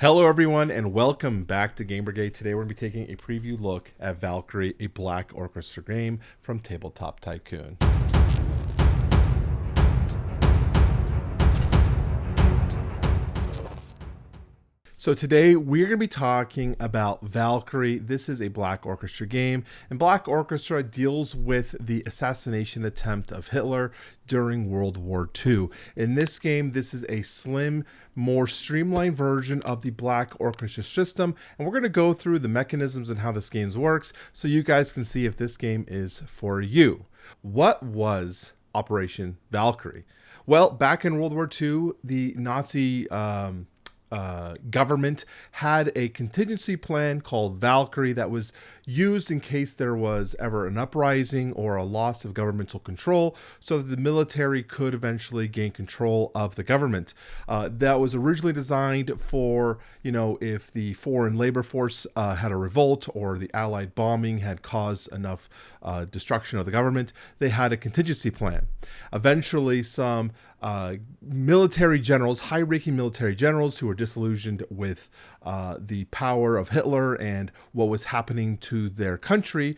Hello everyone and welcome back to GameBrigade. Today we're going to be taking a preview look at Valkyrie, a Black Orchestra game from Tabletop Tycoon. So today we're going to be talking about Valkyrie. This is a Black Orchestra game, and Black Orchestra deals with the assassination attempt of Hitler during World War II. In this game, this is a slim, more streamlined version of the Black Orchestra system, and we're going to go through the mechanisms and how this game works so you guys can see if this game is for you. What was Operation Valkyrie? Well, back in World War II, the Nazi government had a contingency plan called Valkyrie that was used in case there was ever an uprising or a loss of governmental control, so that the military could eventually gain control of the government. That was originally designed for, if the foreign labor force had a revolt or the Allied bombing had caused enough destruction of the government, they had a contingency plan. Eventually, some military generals, high-ranking military generals who were disillusioned with the power of Hitler and what was happening to their country,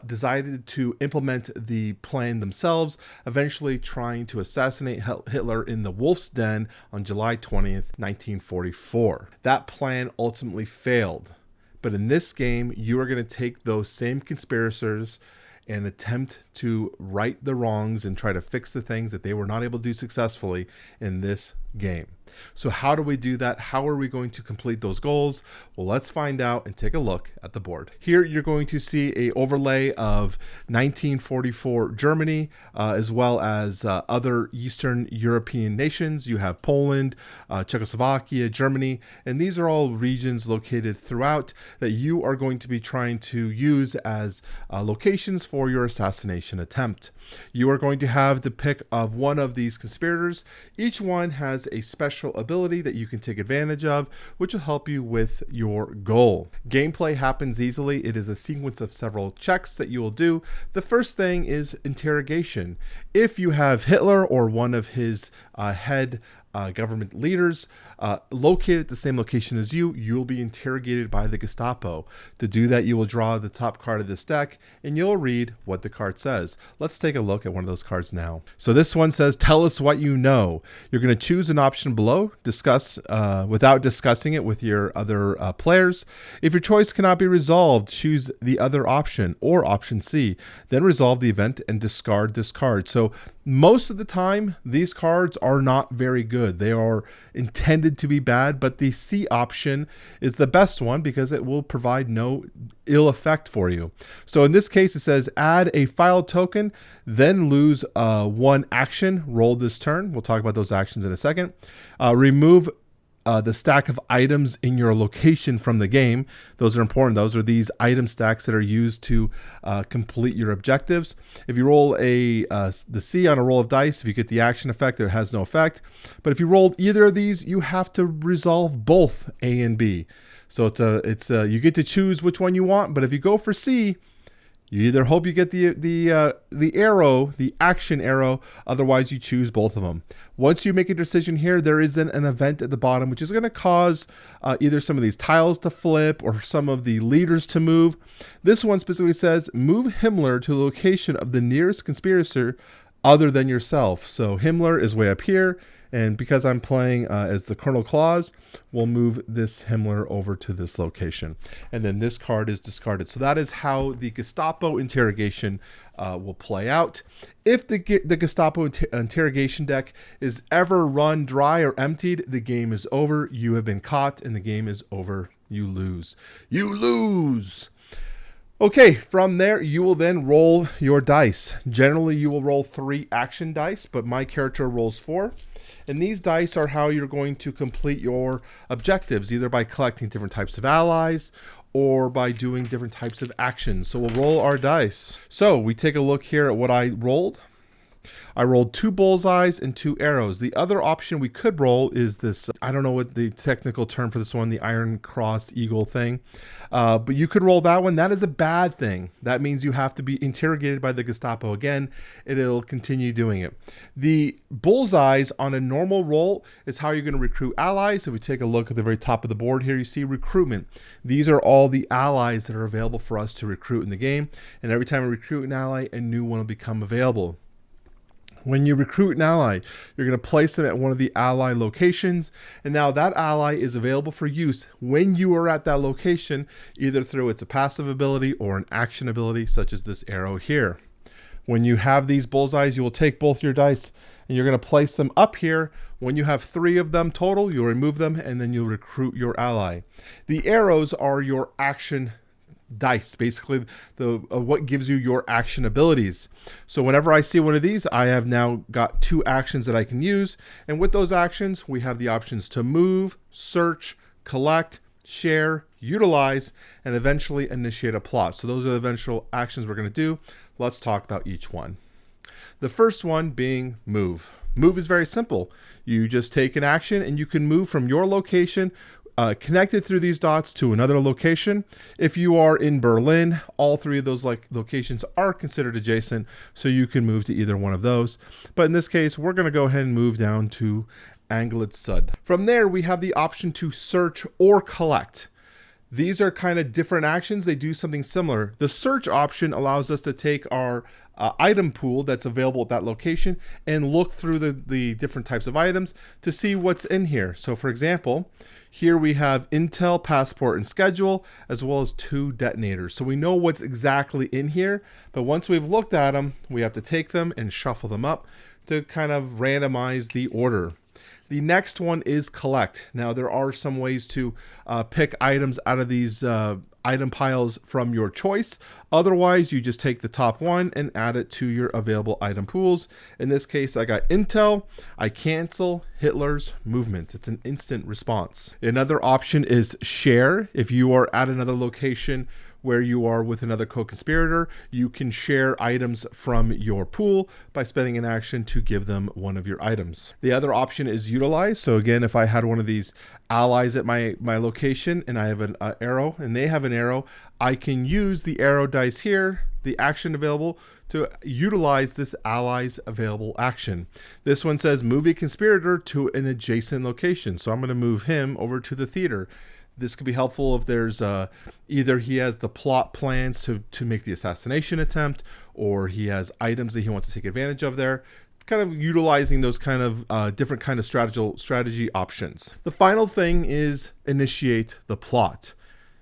decided to implement the plan themselves, eventually trying to assassinate Hitler in the Wolf's Den on July 20th, 1944. That plan ultimately failed. But in this game, you are going to take those same conspirators and attempt to right the wrongs and try to fix the things that they were not able to do successfully in this game. So how do we do that? How are we going to complete those goals? Well, let's find out and take a look at the board. Here you're going to see an overlay of 1944 Germany, as well as other Eastern European nations. You have Poland, Czechoslovakia, Germany, and these are all regions located throughout that you are going to be trying to use as locations for your assassination attempt. You are going to have the pick of one of these conspirators. Each one has a special ability that you can take advantage of, which will help you with your goal. Gameplay happens easily. It is a sequence of several checks that you will do. The first thing is interrogation. If you have Hitler or one of his head government leaders located at the same location as you, you'll be interrogated by the Gestapo. To do that, you will draw the top card of this deck and you'll read what the card says. Let's take a look at one of those cards now. So this one says, tell us what you know. You're going to choose an option below, discuss without discussing it with your other players. If your choice cannot be resolved, choose the other option or option C. Then resolve the event and discard this card. So most of the time, these cards are not very good. They are intended to be bad, but the C option is the best one because it will provide no ill effect for you. So in this case, it says add a file token, then lose one action, roll this turn. We'll talk about those actions in a second. Remove the stack of items in your location from the game. Those are important. Those are these item stacks that are used to complete your objectives. If you roll the C on a roll of dice, if you get the action effect, it has no effect. But if you rolled either of these, you have to resolve both A and B. So you get to choose which one you want. But if you go for C, you either hope you get the arrow, the action arrow, otherwise you choose both of them. Once you make a decision here, there is then an event at the bottom, which is going to cause either some of these tiles to flip or some of the leaders to move. This one specifically says, move Himmler to the location of the nearest conspirator other than yourself. So Himmler is way up here. And because I'm playing as the Colonel Claus, we'll move this Himmler over to this location. And then this card is discarded. So that is how the Gestapo interrogation will play out. If the Gestapo interrogation deck is ever run dry or emptied, the game is over. You have been caught and the game is over. You lose. You lose! Okay, from there, you will then roll your dice. Generally, you will roll 3 action dice, but my character rolls 4. And these dice are how you're going to complete your objectives, either by collecting different types of allies or by doing different types of actions. So we'll roll our dice. So we take a look here at what I rolled. I rolled 2 bullseyes and 2 arrows. The other option we could roll is this, I don't know what the technical term for this one, the Iron Cross Eagle thing. But you could roll that one. That is a bad thing. That means you have to be interrogated by the Gestapo again. It'll continue doing it. The bullseyes on a normal roll is how you're going to recruit allies. If we take a look at the very top of the board here, you see recruitment. These are all the allies that are available for us to recruit in the game. And every time we recruit an ally, a new one will become available. When you recruit an ally, you're going to place them at one of the ally locations, and now that ally is available for use when you are at that location, either through its a passive ability or an action ability, such as this arrow here. When you have these bullseyes, you will take both your dice and you're going to place them up here. When you have 3 of them total, you'll remove them and then you'll recruit your ally. The arrows are your action dice, basically what gives you your action abilities. So whenever I see one of these, I have now got 2 actions that I can use, and with those actions we have the options to move, search, collect, share, utilize, and eventually initiate a plot. So those are the eventual actions we're going to do. Let's talk about each one. The first one being move. Move is very simple. You just take an action and you can move from your location connected through these dots to another location. If you are in Berlin, all 3 of those locations are considered adjacent, so you can move to either one of those. But in this case, we're going to go ahead and move down to Angled-Sud. From there, we have the option to search or collect. These are kind of different actions. They do something similar. The search option allows us to take our item pool that's available at that location and look through the different types of items to see what's in here. So for example, here we have intel, passport, and schedule, as well as 2 detonators. So we know what's exactly in here, but once we've looked at them, we have to take them and shuffle them up to kind of randomize the order. The next one is collect. Now there are some ways to pick items out of these item piles from your choice. Otherwise, you just take the top one and add it to your available item pools. In this case, I got intel. I cancel Hitler's movement. It's an instant response. Another option is share. If you are at another location where you are with another co-conspirator, you can share items from your pool by spending an action to give them one of your items. The other option is utilize. So again, if I had one of these allies at my location and I have an arrow and they have an arrow, I can use the arrow dice here, the action available, to utilize this ally's available action. This one says move a conspirator to an adjacent location. So I'm going to move him over to the theater. This could be helpful if there's either he has the plot plans to make the assassination attempt, or he has items that he wants to take advantage of there. It's kind of utilizing those kind of different kind of strategy options. The final thing is initiate the plot.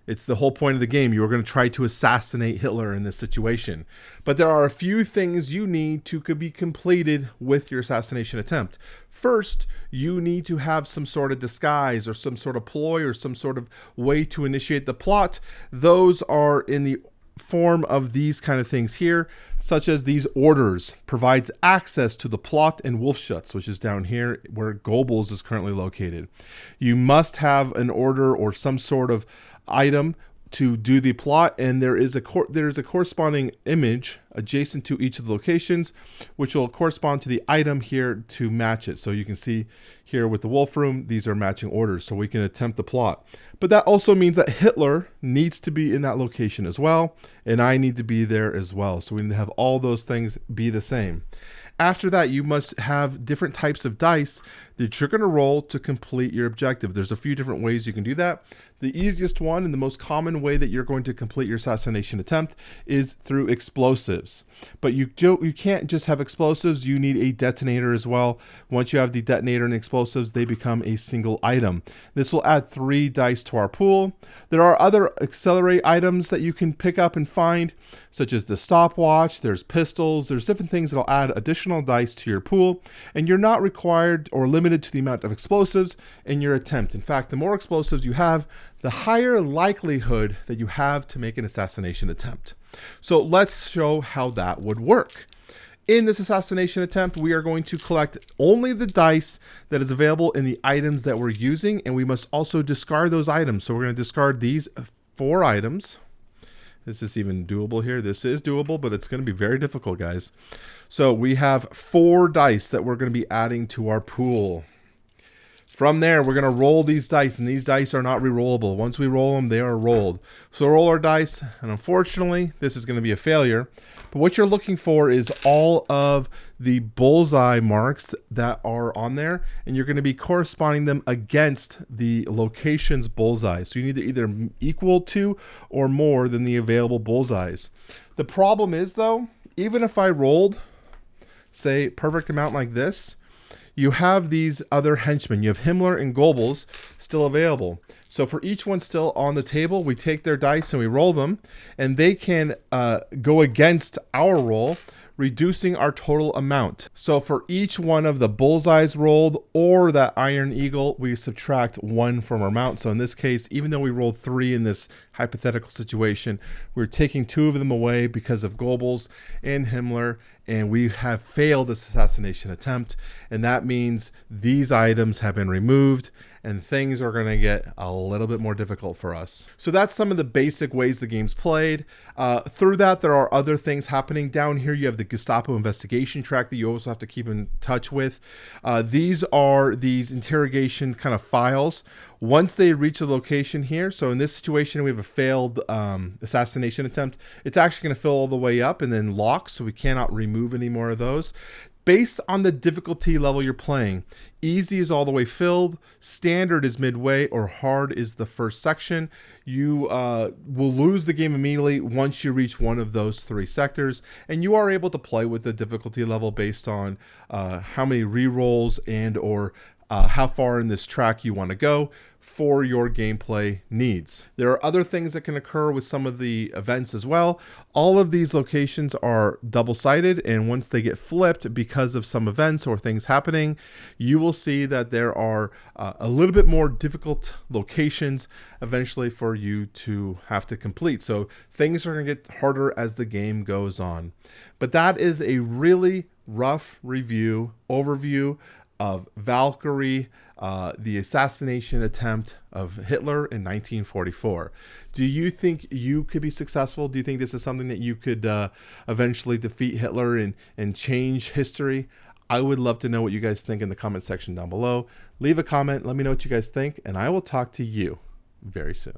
It's the whole point of the game. You are going to try to assassinate Hitler in this situation. But there are a few things you need to be completed with your assassination attempt. First, you need to have some sort of disguise or some sort of ploy or some sort of way to initiate the plot. Those are in the form of these kind of things here, such as these orders. Provides access to the plot in Wolfschutz, which is down here where Goebbels is currently located. You must have an order or some sort of item to do the plot, and there is a corresponding image adjacent to each of the locations, which will correspond to the item here to match it. So you can see here with the Wolf Room, these are matching orders, so we can attempt the plot. But that also means that Hitler needs to be in that location as well, and I need to be there as well. So we need to have all those things be the same. After that, you must have different types of dice that you're going to roll to complete your objective. There's a few different ways you can do that. The easiest one and the most common way that you're going to complete your assassination attempt is through explosives. But you can't just have explosives, you need a detonator as well. Once you have the detonator and explosives, they become a single item. This will add 3 dice to our pool. There are other accelerate items that you can pick up and find, such as the stopwatch, there's pistols, there's different things that'll add additional dice to your pool, and you're not required or limited to the amount of explosives in your attempt. In fact, the more explosives you have, the higher likelihood that you have to make an assassination attempt. So let's show how that would work. In this assassination attempt, we are going to collect only the dice that is available in the items that we're using, and we must also discard those items. So we're going to discard these 4 items. Is this even doable here? This is doable, but it's going to be very difficult, guys. So we have 4 dice that we're going to be adding to our pool. From there, we're going to roll these dice, and these dice are not re-rollable. Once we roll them, they are rolled. So roll our dice, and unfortunately, this is going to be a failure. But what you're looking for is all of the bullseye marks that are on there, and you're going to be corresponding them against the location's bullseye. So you need to either equal to or more than the available bullseyes. The problem is, though, even if I rolled, say, perfect amount like this, you have these other henchmen. You have Himmler and Goebbels still available. So for each one still on the table, we take their dice and we roll them, and they can go against our roll, reducing our total amount. So for each one of the bullseyes rolled or that Iron Eagle, we subtract 1 from our amount. So in this case, even though we rolled 3 in this hypothetical situation, we're taking 2 of them away because of Goebbels and Himmler, and we have failed this assassination attempt. And that means these items have been removed, and things are going to get a little bit more difficult for us. So that's some of the basic ways the game's played. Through that, there are other things happening. Down here, you have the Gestapo investigation track that you also have to keep in touch with. These are these interrogation kind of files. Once they reach a location here, so in this situation, we have a failed assassination attempt. It's actually going to fill all the way up and then lock, so we cannot remove any more of those. Based on the difficulty level you're playing, easy is all the way filled, standard is midway, or hard is the first section. You will lose the game immediately once you reach one of those 3 sectors, and you are able to play with the difficulty level based on how many rerolls and or how far in this track you want to go for your gameplay needs. There are other things that can occur with some of the events as well. All of these locations are double-sided, and once they get flipped because of some events or things happening, you will see that there are a little bit more difficult locations eventually for you to have to complete. So things are going to get harder as the game goes on. But that is a really rough overview of Valkyrie, the assassination attempt of Hitler in 1944. Do you think you could be successful? Do you think this is something that you could eventually defeat Hitler and change history? I would love to know what you guys think in the comment section down below. Leave a comment, let me know what you guys think, and I will talk to you very soon.